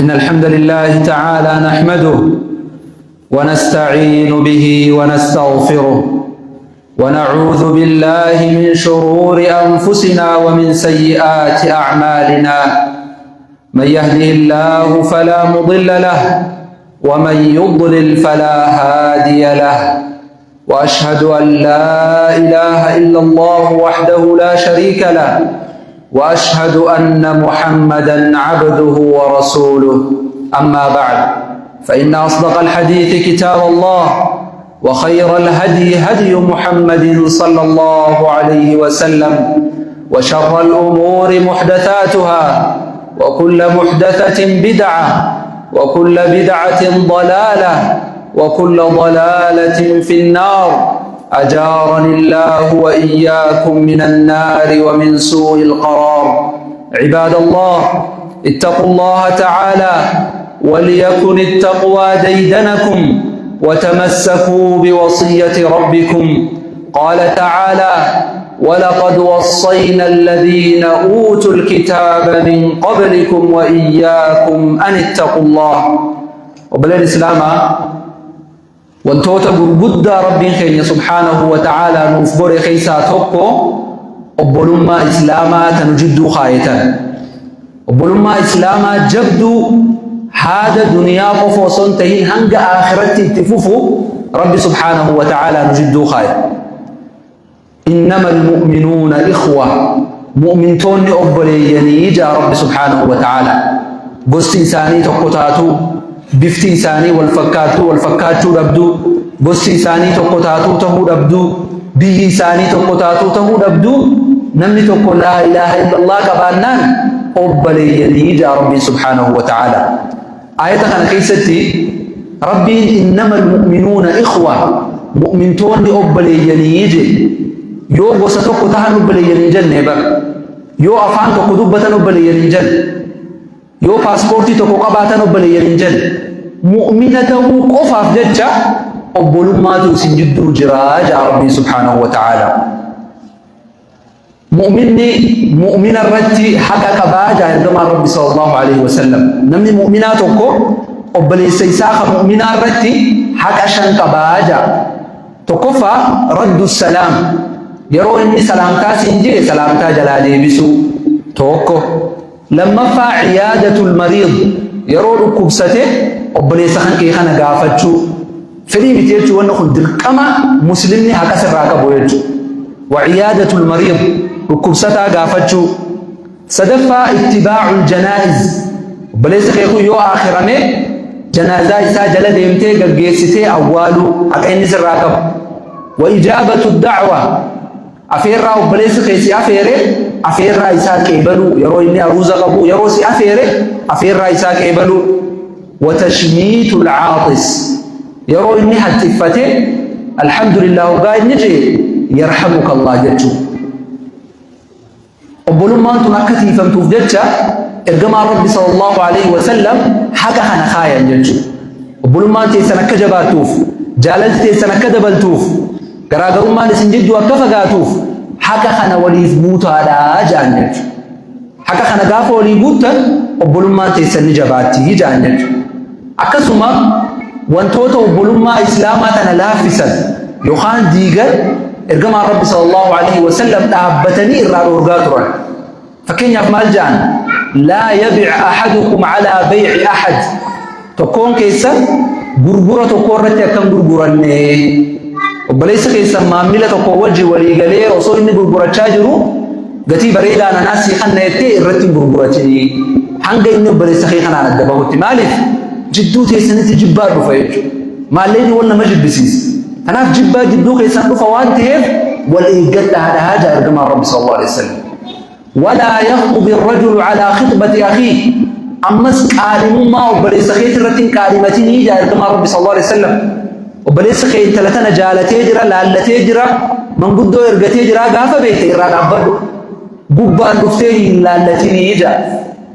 إن الحمد لله تعالى نحمده ونستعين به ونستغفره ونعوذ بالله من شرور أنفسنا ومن سيئات أعمالنا. من يهده الله فلا مضل له ومن يضلل فلا هادي له. وأشهد أن لا إله إلا الله وحده لا شريك له وأشهد أن محمدًا عبده ورسوله. أما بعد، فإن أصدق الحديث كتاب الله، وخير الهدي هدي محمد صلى الله عليه وسلم، وشر الأمور محدثاتها، وكل محدثة بدعة، وكل بدعة ضلالة، وكل ضلالة في النار. أجارني الله وإياكم من النار ومن سوء القرار. عباد الله، اتقوا الله تعالى، وليكن التقوى ديدنكم، وتمسكوا بوصية ربكم. قال تعالى: ولقد وصينا الذين أوتوا الكتاب من قبلكم وإياكم أن اتقوا الله. وبلغ الإسلام wantoota gurguddaa rabbiin keenya subhaanahu wa ta'aalaa nuuf bore keessaa tokko obbolummaa islaamaa tanu jidduu kaayetan. Obbolummaa islaamaa jabduu haada duniyaa qofa osoo hin tahin hanga aakhiratti itti fufu rabbi subhaanahu wa ta'aalaa nu jidduu kaaye. Innama almu'minuuna ikhwa, mu'mintoonni obboleeyyanii jaa rabbi subhaanahu wa ta'aalaa. Gosti isaanii tokko taatu, bifti isaanii walfakkaachuu dhabdu, gosti isaanii tokko taatuu tahuu dhabdu, biyyi isaanii tokko taatuu tahuu dhabdu. Namni tokko laa ilaaha illallah qabaannaan obboleeyyanii jaa rabbiin subhaanahu wa ta'aalaa. Aayata kana keessatti rabbiin innama almu'minuuna ikhwa, mu'mintoonni obboleeyyanii jedhe. Yoo gosa tokko tahan obboleeyyanii jenne bara, yoo afaan tokko dubbatan obboleeyyanii jenne, yoo paaspoortii tokko qabaatan obboleeyyanii jenne, mu'mina ta'uu qofaaf jecha obbolummaatu isin jidduu jira jaa rabbiin subhaanahu wa ta'aalaa. Mu'minni mu'mina irratti haqa qabaa jaa ergamaan rabbi sallallahu alaihi wasallam. Namni mu'minaa tokko obboleessa isaa kan mu'minaa irratti haqa 5 qabaa jaa. Tokkoffaa raddu salaam, yeroo inni salaamtaa siin jedhe salaamtaa jalaa deebisuu tokko. Lammaffaa ciyaadatul mariid, yeroo dhukkubsate obboleessa kan kee kana gaafachuu. Fedhii miti jechuu wanna kun dirqama muslimni haqa sirraa qabu jechuu. Wa ciyaadatul mariid, dhukkubsataa gaafachuu. Sadaffaa ittibaa'ul janaa'iz, obboleessa kee kun yoo aakhirame janaazaa isaa jala deemtee gaggeessitee awwaaluu haqa inni sirraa qabu. Wa ijaabatu da'wa, afeerraa obboleessa kee si afeere afeerraa isaa qeebaluu, yeroo inni aruuza qabu yeroo si afeere afeerraa isaa qeebaluu. Wa tashmiitul caatis, yeroo inni hattiffate alhamdulillah ogaa inni jee yarhamuka Allah jechuu. Obbolummaan tun akka tiifamtuuf jecha ergamaan rabbi sallallahu alaihi wasallam haqa kana kaayan jechuu. Obbolummaan teessan akka jabaattuuf, jaalalti teessan akka dabaltuuf, garaagarummaan isin jidduu akka fagaatuuf haqa kana waliif buutaadhaa jaan jechu. Haqa kana gaafa walii buuttan obbolummaan teessan ni jabaatti jaan jechu. Akkasuma wantoota obbolummaa islaamaa tana laaffisan yookaan diigan ergamaan rabbi sallallahu alaihi wasallam dhaabbatanii irraa dhoorgaa turan. Fakkeenyaaf maal jaan? Laa yabic ahadukum calaa bayci ahad, tokkoon keessan gurgura tokko irratti akkan gurguranne. Obboleessa keessan maamila tokko wajji walii galee osoo inni gurgurachaa jiru gatii bareedaan anaasii kanna jettee irratti hin gurguratini hanga inni obboleessa kee kanaan adda bahutti. Maaliif? Jidduu teessanitti jibbaa dhufa jechuudha. Maalleeni wal nama jibbisiisa. Kanaaf jibbaa jidduu keessan dhufa waan ta'eef wal eeggadhaadhaa jaa ergamaan rabbi sallallahu alaihi wasallam. Walaa yakhطب الرجل على خطبة أخيه, ammas qaadhimummaa obboleessa keetii irratti hin qaadhimatinii jaa ergamaan rabbi sallallahu alaihi wasallam. Obboleessa kee intala tana jaalatee jira, laallatee jira, manguddoo ergatee jira, gaafa beekte irraa dhaabbadhu. Gubbaan dhuftee hin laallatinii jaa.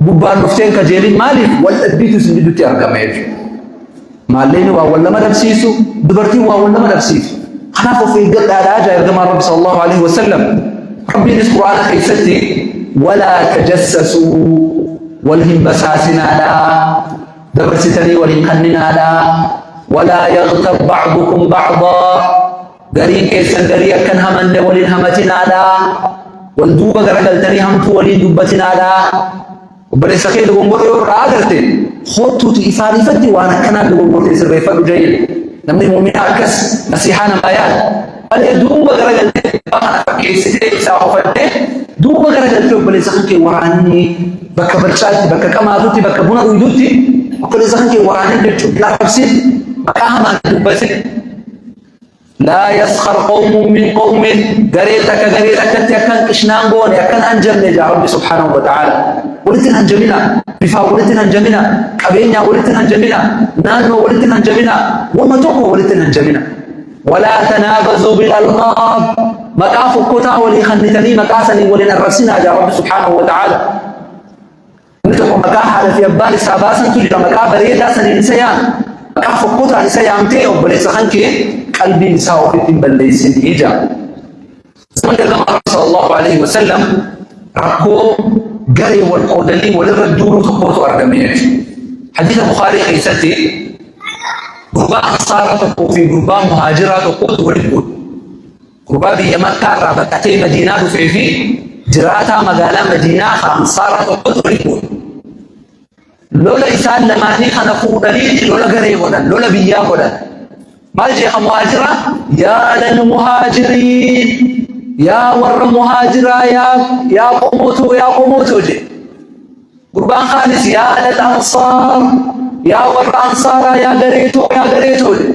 Gubbaan dhuftee hin kajeelin. Maaliif? Wal dhabbiitu isin gidduutti argama jechuudha. Maalleen waa wal nama dhabsiisu, dubartiin waa wal nama dhabsiisu. Kanaaf of eeggadhaadhaa jaa ergamaan rabbi sallallahu alaihi wasallam. Rabbiinis Qur'aana keessatti ولا تجسسوا والهم بساسنا لا دبرستني والهم خننا لا ولا يغتب بعضكم بعضا غرين كيسن غري كان همن ولين همتنا لا والدوبا غرغلتني همت ولين دبتنا لا وبري سكيد غمبر راغرتي خوتو تيفاري فتي وانا كان غمبر سربي فدو جيل نمني مؤمن اكس نصيحانا بايات أنا دوبا غرغلتي انا فكيسي ساو فتي دوبا غرغلتي وبري سكي وراني بك برشاتي بك كمادوتي بك بنا ويدوتي وبري سكي وراني دچو لا تفسير مكاهما دبتي لا يسخر قوم من قوم غريتك تكن كشنانغون يكن انجم يا رب سبحانه وتعالى ولتن انجمنا بفا ولتن انجمنا قبينا ولتن انجمنا نانو ولتن انجمنا ومتوكو ولتن انجمنا ولا تنابزوا بالالقاب مقاف كوتا ولي خنتني مقاسني ولن الرسنا يا رب سبحانه وتعالى نتوكو مقاح على في بال ساباسن تجد مقاف بريدا سنين سيان مقاف كوتا لسيان تيو بليس خنكي قلبي مساوي في بليس إيجا صلى الله عليه وسلم ركو قري والقودلي وللردور تقوت أرقمينك حديث البخاري خيستي قرباء أنصارة في قرباء مهاجرة تقوت وللقود قرباء بيمكة رابطتي مدينة في جراتا مقالة مدينة أنصارة تقوت وللقود لولا إسان لماني خنفو دليل لولا قري ودن لولا بيا ودن مالجي مهاجرة يا للمهاجرين يا ور مهاجرة يا قوموتو جي قربان خالص يا للأنصار يا ور أنصار يا قريتو جي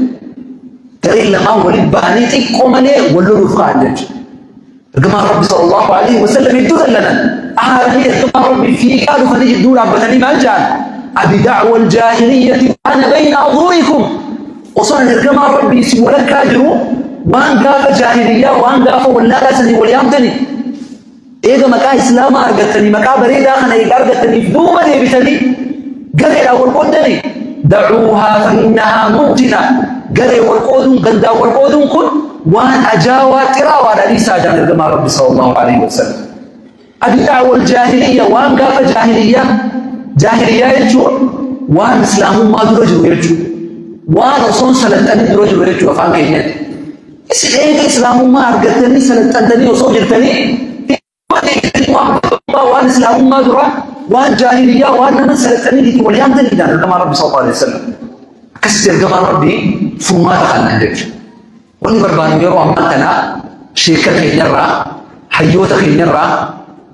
تري لما ولد باني تيكو ملي ولو رفقان كما رب صلى الله عليه وسلم يدور لنا أهالي كما ربي في قالوا فنجي الدور عبتني مالجان أبي دعوة الجاهلية أنا بين أظهركم وصلنا نرجمع ربي يسوي لك كاجرو وان قاف جاهلية وان قاف ولا سني واليامتني إيه مكا إسلام أرجتني مكا بريدة خنا يقرجتني بدوما دي بتني قري أول قدني دعوها فإنها منتنة قري والقودون قندا والقودون كن وان أجاوى تراوى على ليسا جان نرجمع ربي صلى الله عليه وسلم أبي دعوة الجاهلية وان قاف جاهلية يجوا وان إسلام ما درجوا يجوا وانا صون سلطني دروج وريت وفان كينيت اسلام اسلام ما ارغتني سلطني وصو جرتني وان اسلام ما درا وان جاهليه وان سلطني دي وليان دي كما رب صلى الله عليه وسلم كسر كما ربي فما دخلنا عندك ولي بربان يرو امتنا شيكه كينرا حيوته كينرا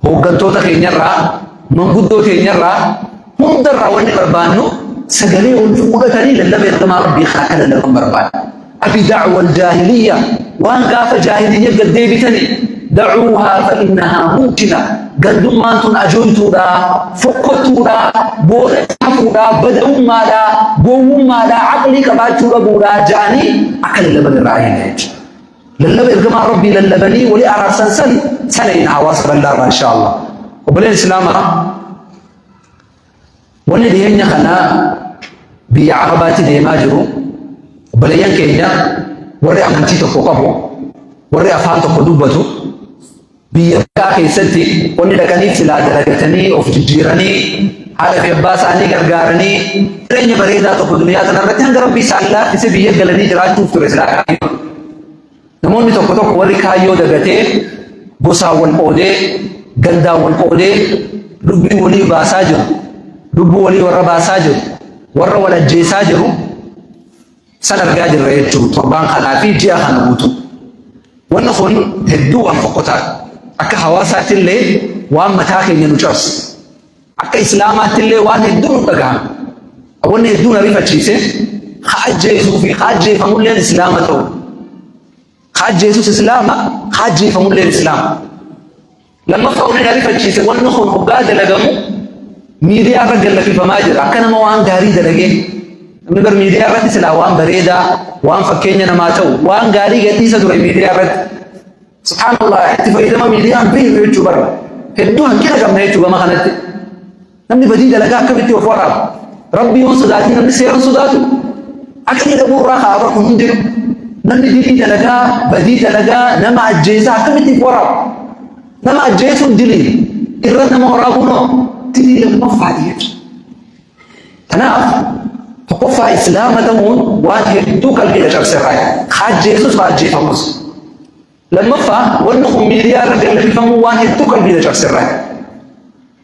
هوغنتوته كينرا منغدوته كينرا مندر ولي بربانو سجلي والفوقة تليل اللي كما ربي خاكل لكم بربان أبي دعوة الجاهلية وان قاف جاهلية قد ديبتني دعوها فإنها ممكنة قد ما أنتم أجويتوا دا فقتوا دا بورتحفوا دا بدأوا ما دا بووا ما دا عقلي كباتوا ربوا دا جاني أكل اللبن الرعين هيج للبن كما ربي للبني ولي أرى سنين عواصر الله ما شاء الله وبالإسلام ولي دينا خنا بعربات ديما جرو بليان كينا وري أمانتي تقوقبو وري أفان تقدوبتو بيبقى كيستي ولي لكني في العدلتني أو في تجيرني على في أباس عني قرقارني ريني بريدا تقدميات نرتين ربي سألا إسي بيهد قلني جراج توفتو رسلاك نموني تقوتوك وري كايو دقتي بوسا والقودي قندا والقودي ربي ولي باساجر dubbu walii warra baasaa jiru warra wal ajjeesaa jiru san argaa jirra jechuudha torbaan kanaa fi ji'a kana guutuu wanni kun hedduu waan foqqotaa akka hawaasaattillee waan mataa keenya nu cabsu akka islaamaattillee waan hedduu nu dhagahama wanni hedduu na rifachiise haa ajjeesuu fi haa ajjeefamulleen islaama ta'u haa ajjeesus islaama haa ajjeefamulleen islaama lammaffaa wanni na rifachiise wanni kun hoggaa dalagamu ميديا رجل في فماجر أكنا ما وان غاري دلقي نقدر ميديا رد سلا وان بريدا وان فكينيا نماتو وان غاري قدي سدور ميديا رد سبحان الله حتى فإذا ما ميديا بين يجوا برا هدوها كذا كم يجوا ما خنت نمني بدي دلقا كبتي وفراب ربي وصداتي نمني سير صداتو أكيد أبو راخا أبركم ندير نمني بدي دلقا نما الجيزة كبتي وفراب نما الجيزة دليل إرنا ما رابونو amantii lammaffaa jechuudha. Kanaaf tokkoffaa islaama ta'uun waan hedduu qalbii cabsirraa kaajjeesus kaajjeefamus. Lammaffaa wanni kun miidiyaa irra gallifamuu waan hedduu qalbii cabsirraa.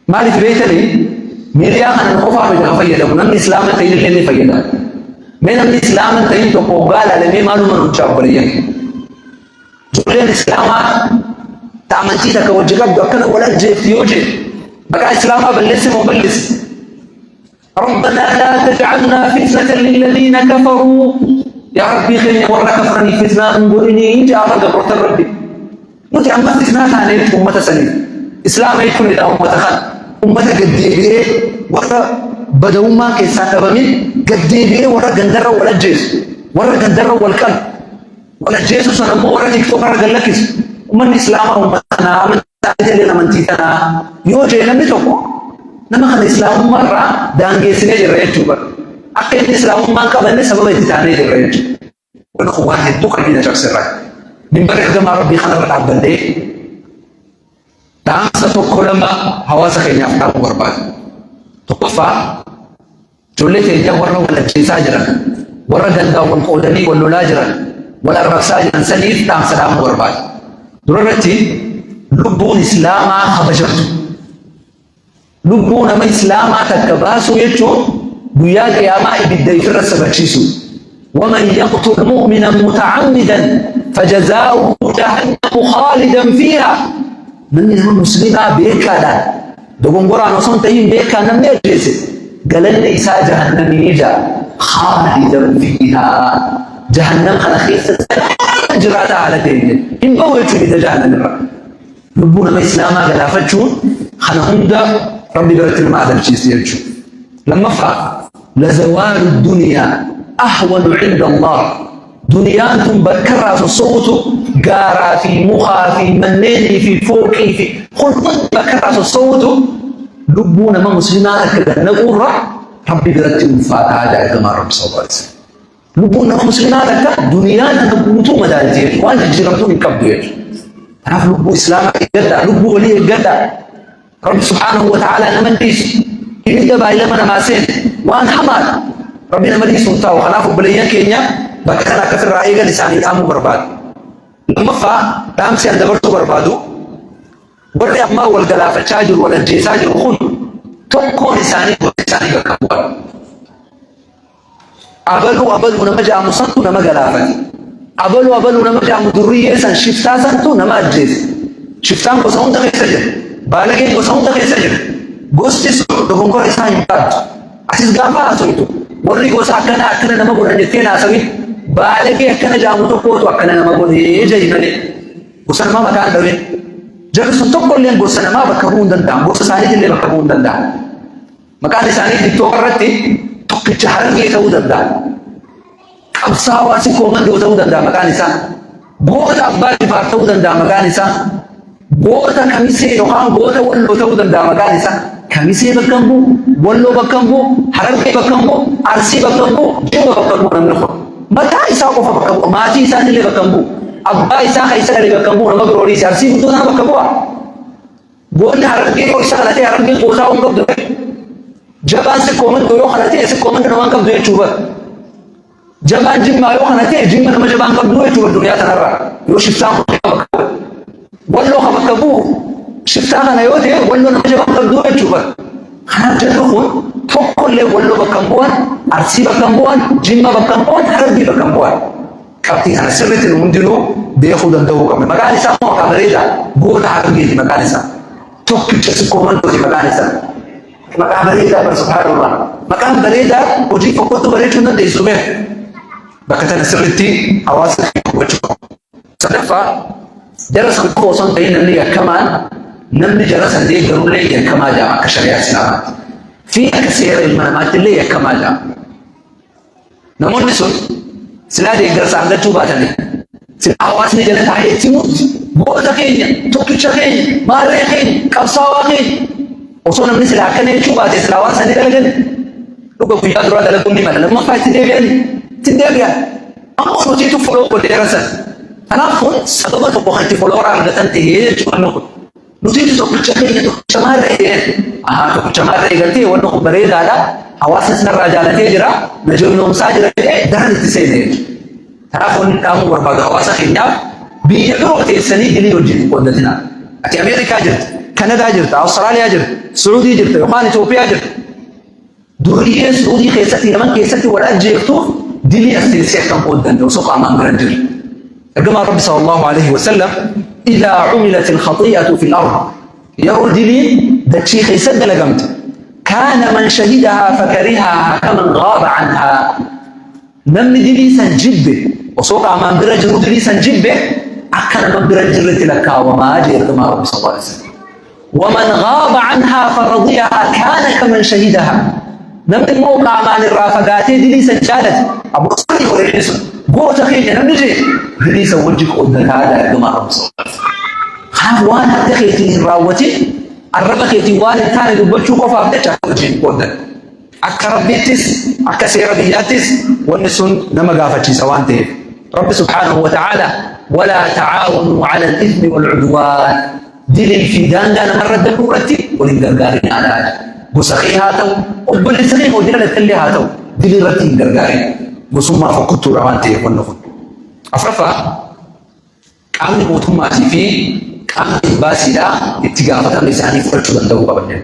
Maaliif beektanii miidiyaa kana qofaa miti kan fayyadamu namni islaama ta'in illee ni fayyadama. Mee namni islaama ta'in tokko hoggaa ilaalamee maaluma nuchaa obboleeyyan. Ijoolleen islaamaa ta'amantii takka wajji qabdu akkana wal ajjeefti yoo jedhe maqaa islaamaa balleesse moo balleesse. ربنا لا تجعلنا فتنة للذين كفروا يا ربي خير ورا كفرني فتنة انظرني جاء قبرة ربي نتي أما فتنة ثانية أمة سنين إسلام يكون إلى أمة خان أمة قديبية ورا بدو ما كيسان من قديبية ورا قندرة ولا جيس ورا قندرة والكلب ولا جيس وسنمو ورا تكتوك قال لك أمة الإسلام أمتنا من تأتي لنا من تيتنا يوجي لم يتوقع nama kan islaamummaarraa daangeessinee jirra jechuudha. Akka inni islaamummaan qabanne sababa itti taanee jirra jechuudha. Wanni kun waan hedduu qalbii cabsirraa. Minbara ergamaa rabbii kanarra dhaabbannee dhaamsa tokko lama hawaasa keenyaaf dhaamuu barbaada. Tokkoffaa ijoollee keenya warra wal ajjeesaa jiran, warra gandaa wal qoodanii wal lolaa jiran, wal arrabsaa jiran saniif dhaamsa dhaamuu barbaada. Durarratti lubbuun islaamaa kabajamtu. Lubbuun nama islaamaa takka baasuu jechuun guyyaa qiyaamaa ibidda ifirra sabachiisu. ومن يقتل مؤمنا متعمدا فجزاؤه جهنم خالدا فيها. من المسلمين بيكا دوغونغورا نوسون تايم بيكا نميرجس قال لنا إساء جهنم يجا خالدا فيها. جهنم خنا خيسة جراتها على تيجي إن بويتو إذا جهنم لبونا ما إسلاما قال فتشون خنا هندا ربي برت المعدن شيء يرجو. لما فعل لزوال الدنيا أهون عند الله. دنيانكم بكرة في الصوت قارا في مخا في منيني في فوقي في خلق بكرة في الصوت لبونا ما مسلمات كذا نقول ربي برت المفاتحة هذا كما رب صلى الله عليه وسلم. لبونا ما مسلمات كذا دنيانا نقولتو مدارتين وانا جرمتوني كبدو تعرف لبو إسلامك جدا لبو ولي جدا. رب سبحانه وتعالى أنا من ديش إذا بايلا من ماسين وأنا حماد ربنا ما ديش متاو خلافه بليان كينيا بكرنا كثر رأيك لساني كامو برباد لما فا تام سيان دبرتو بربادو برد أما والقلافة تاجر ولا الجيساجر وخون توقو لساني ولساني بكبوان أبلو نما جاء مصنطو نما قلافة أبلو نما جاء مدرية إسان شفتا سنتو نما الجيس شفتان بصون دقيق سجر بالغين بصون دقيق سجر غوستيس دوغونغور إسان يمتاد أسيس غافا أسويتو ورّي غوسا أكنا نما قول رجتين أسوي بالغين أكنا جامتو قوتو أكنا نما قول يجي ملي غوسا نما مكان دوين جرس تقول لين غوسا نما بكبون دندام غوسا سانيت اللي بكبون دندام مكان سانيت دكتور رتي توقي جهرن يتو دندام أبسا واسي كومن دوتو دندام مكان إسان غوتا أبالي فارتو دندام مكان إسان غوتا كميسي يوخان غوتا ولو تو دندام مكان إسان كميسي بكمبو ولو بكمبو حرركي بكمبو أرسي بكمبو جو بكمبو نمنخو متى إسان قفا بكمبو ماتي إسان اللي بكمبو أبا إسان خيسان اللي بكمبو نمك روريسي أرسي بطونا بكمبو غوتا حرركي كو إسان خلاتي حرركي قوسا ونقب دوئي جبان سكومن دويو خلاتي سكومن نمان قب دوئي چوبا جبان جمع يو خلاتي جمع نما جبان قب دوئي چوبا دنيا تنرى يو شفتان بكمبو ولو خبكبو شفتها أنا يودي ولو نجيب أقدر أشوفه خنا جدّهم فكل ولو بكمبوان أرسي بكمبوان جيما بكمبوان حربي بكمبوان كابتن أنا سمعت المندلو بياخد الدواء كمان مكان إنسان ما كبريدا بقول حربي في مكان إنسان توكل تسكومن في مكان إنسان مكان بريدا سبحان الله مكان بريدا وجي فكرت بريد من الديسومه بكتنا سمعتي أواصل وجهه صدفة درس الكوسون بين اللي كمان نمني جلس عندي قالوا لي كما جاء كشريعة الإسلام في كثير من المعلومات اللي كما جاء نمون نسون سلادي جلس عند توبة تاني سلأواسني جلس عندي تموت بوتا كينيا توكي شكينيا ماري كينيا كبساوا كينيا وصونا من سلأ كني توبة سلأواسني جلس لو كنت يدرو هذا لكم لماذا لما فايت تدري أما نتيجة فلو كل دراسة أنا أقول سبب تبغى تفلور على تنتهي شو أنا أقول نتيجة تقول شكلي تقول شمال كشمال رجعتي وإنه بريد هذا حواسنا الرجالة تجرا نجوم يوم ساجر دهن تسيني تعرفون كم وربع حواس خيار بيجروا تسني اللي يوجد قدتنا أتي أمريكا جرت كندا جرت أستراليا جرت السعودية جرت يومان إثيوبيا جرت دورية سعودي خيستي لمن خيستي ولا جيكتو دلي أستيسيا كم قدن وسوق أمام برنجل كما رب صلى الله عليه وسلم إذا عملت الخطيئة في الأرض يقول دلين دتشي خيسد لقمت كان من شهدها فكرهها كمن غاب عنها نم دلي سنجبه وسوق أمام برنجل دلي سنجبه أكثر من برنجل تلك وما أجير كما رب صلى الله عليه وسلم ومن غاب عنها فرضيها كان كمن شهدها نم الموقع مان الرافقات دلي سنجالت أبو صلي ورئيسه قوة تخيل نم نجي دلي سوجك قدن هذا كما رب صلى الله عليه وسلم خاف وانا تخيتي الراوتي الربخيتي وانا تاني دبتشو قفا بدأت أخرجين قدن أكا ربيتس أكا سيربياتس والنسون نما قافتي سوانته رب سبحانه وتعالى ولا تعاونوا على الإثم والعدوان دلي في دانا مرة دكورتي ولنقرقارين على بسخي هاتو وبل سخي ودلالة اللي هاتو دلي رتي قرقارين بسوما فقدت روانته والنفن أفرفا كامل موتهم ماشي فيه كامل باسي لا اتقافة لساني فرشو دندو قبل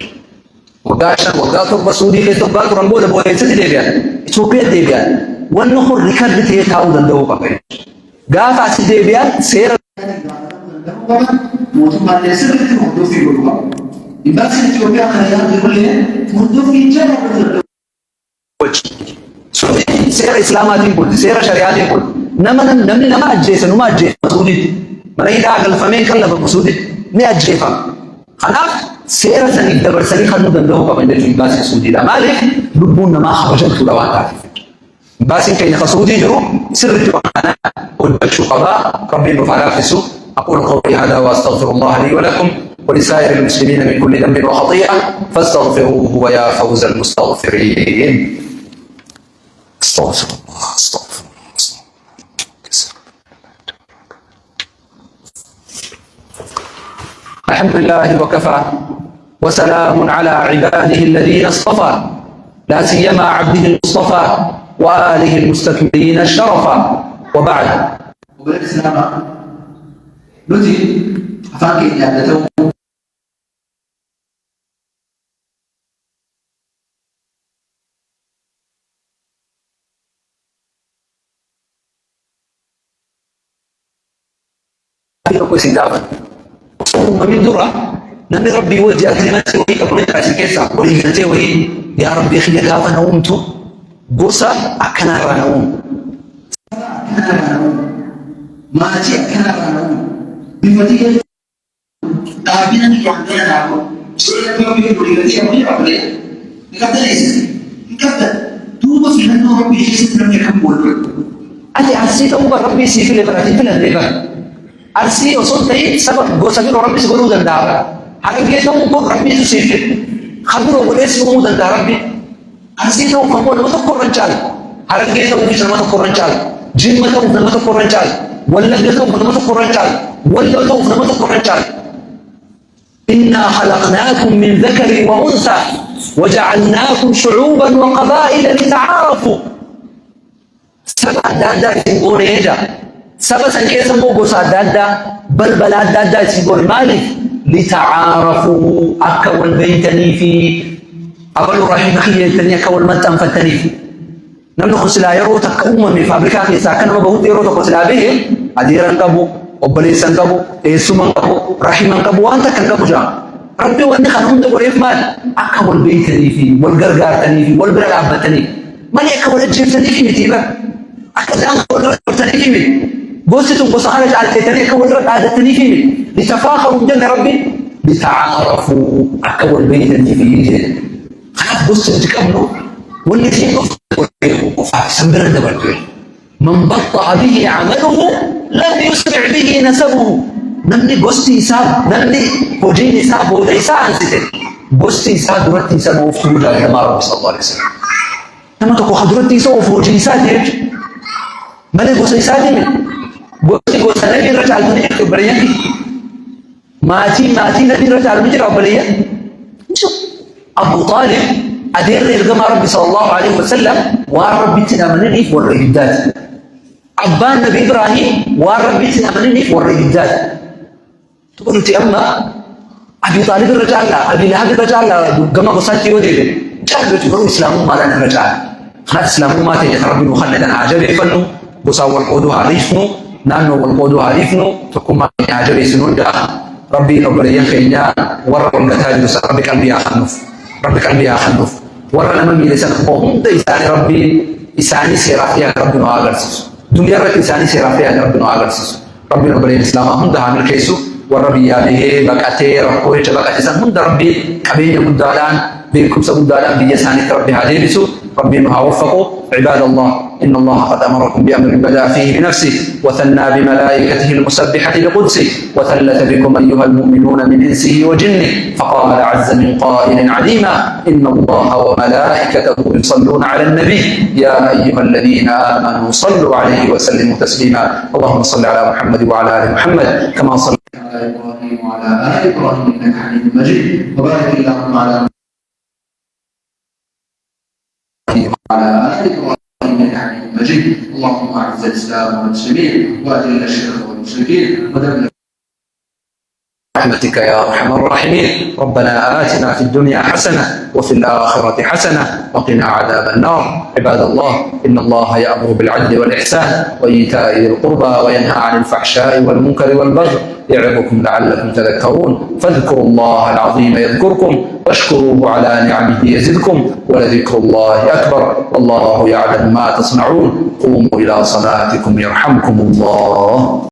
وقاشا وقاتو بسودي خيستو قاتو رمبو دبو يسد ديبيان اتوبيا ديبيان والنخر ركاد تيتاو دندو قبل قافة سي ديبيان سير موتهم ماشي سرقتي موتو في قلوبا يباسي اتوبيا خيان يقول لي موتو في جنة سير إسلامات يقول سير شريعات يقول نما أجيسن وما أجيس مسؤولي مريد عقل فمين كلا بمسؤولي ما أجيفا خلاص سير سني دبر سني خدمة دندوه كمان دل باس سعودي لا مالك لبون ما خرجت فلوات باس كين خسودي جو سر أنا والبشر قضاء ربي مفعل في السوق أقول قولي هذا وأستغفر الله لي ولكم ولسائر المسلمين من كل ذنب وخطيئة فاستغفروه ويا فوز المستغفرين. استغفر الله استغفر الله. الحمد لله وكفى وسلام على عباده الذين اصطفى لا سيما عبده المصطفى وآله المستكملين الشرفا وبعد. وبالإسلام نتي أفاكي إعادته ومن درة نبي ربي وجه كلماتي وهي أقولت عشان كيسا ولي كلماتي وهي يا ربي خلي كافا نومت قصة أكنا نوم ما تي أكنا نوم بفتية قابلا يعطينا نوم شيء يوم يقول لي أبغي أبغي نقدر ليس نقدر توبة في أنه ربي يحس لم يكمل أتي عسيت أول ربي سيف الإبراتي في الإبرة أرسي وصلتي سبب قصدي ربي سبحانه وتعالى حقيقة هو ربي سيف خبره وليس هو ده ربي أرسي هو فهو ما تقول رجال حقيقة هو مش ما تقول رجال جن ما تقول رجال ولا جزء ما تقول رجال ولا ذوق ما تقول رجال إنا خلقناكم من ذكر وأنثى وجعلناكم شعوبا وقبائل لتعارفوا سبع دادا تقول إيجا سبع سنكيس بوجو سادادا بل بلا دادا تقول مالك لتعارفوا أكول بيتني في أقول رحمة خيّتني أكول متن فتني في نحن خسلا يرو تكوما من فابريكا ساكن ما بهوت يرو تخسلا به أديران كابو وبليسان كابو إيسومان كابو رحمة كابو أنت كن كابو جا ربي وأنت خنون تقول إفمال أكول بيتني في والجرجار تني في والبرعب تني ما لي أكول الجيب تني في تيبا أكل أكول تني في بوستم بصحارة على تتني أكول رد تني في لتفاخروا جنة ربي لتعارفوا أكول بيتني في خلاص بص تكملوا واللي فيه سنبر الدبر من بطأ به عمله لم يسرع به نسبه نمني بوستي ساب نمني وجيني ساب وليس عن ستة بوستي ساب درتي ساب وفقوا لا يمار صلى الله عليه وسلم لما تقول حضرتي سوف وجيني سادج ماذا بوستي سادج بوستي نبي رجع الدنيا كبريان ماتي نبي رجع المجرى وبليان شوف Abu Talib adeerri ergamaa Rabbi sallallahu alaihi wasallam waan Rabbitti amananiif warra ibiddaati. Abbaan Nabi Ibrahim waan Rabbitti amananiif warra ibiddaati. Tuqulti amma Abi Talib irra caala, Abi Lahab irra caala gama gosaatti yoo deebi'e caalatu garuu islaamummaadhaan irra caala. Kanaaf islaamummaa ta'e Rabbi nu khannadan haa jabeeffannu, gosaan wal qooduu haa dhiifnu, naannoo wal qooduu haa dhiifnu, tokkummaa keenya haa jabeessinu hundaa. Rabbiin obboleeyyan keenya warra walgataa jiru sana Rabbi qalbii haa kennuuf. Rabbi qalbii haa kennuuf. Warra nama miile sana hunda isaanii Rabbiin isaanii seeraa fi Rabbi nu haa agarsiisu. Duniyaa irratti isaanii seeraa fi Rabbi nu haa agarsiisu. Rabbiin obboleeyyan Islaamaa hunda haa milkeessu. Warra biyyaa bahee baqatee rakkoo jecha baqate san hunda Rabbi qabeenya guddaadhaan beekumsa guddaadhaan biyya isaaniitti Rabbi haa deebisu. ربي انها وفقوا عباد الله ان الله قد امركم بامر بدا فيه بنفسه وثنى بملائكته المسبحه بقدسه وثلث بكم ايها المؤمنون من انسه وجنه فقال عز من قائل عليما ان الله وملائكته يصلون على النبي يا ايها الذين امنوا صلوا عليه وسلموا تسليما اللهم صل على محمد وعلى ال محمد كما صليت على ابراهيم وعلى ال ابراهيم انك حميد مجيد وبارك اللهم على على آل إبراهيم إنك حميد مجيد اللهم أعز الإسلام والمسلمين وأذل الشرك والمشركين ودمر برحمتك يا أرحم الراحمين ربنا آتنا في الدنيا حسنة وفي الآخرة حسنة وقنا عذاب النار عباد الله إن الله يأمر بالعدل والإحسان وإيتاء ذي القربى وينهى عن الفحشاء والمنكر والبغي يعظكم لعلكم تذكرون فاذكروا الله العظيم يذكركم واشكروه على نعمه يزدكم ولذكر الله أكبر والله يعلم ما تصنعون قوموا إلى صلاتكم يرحمكم الله.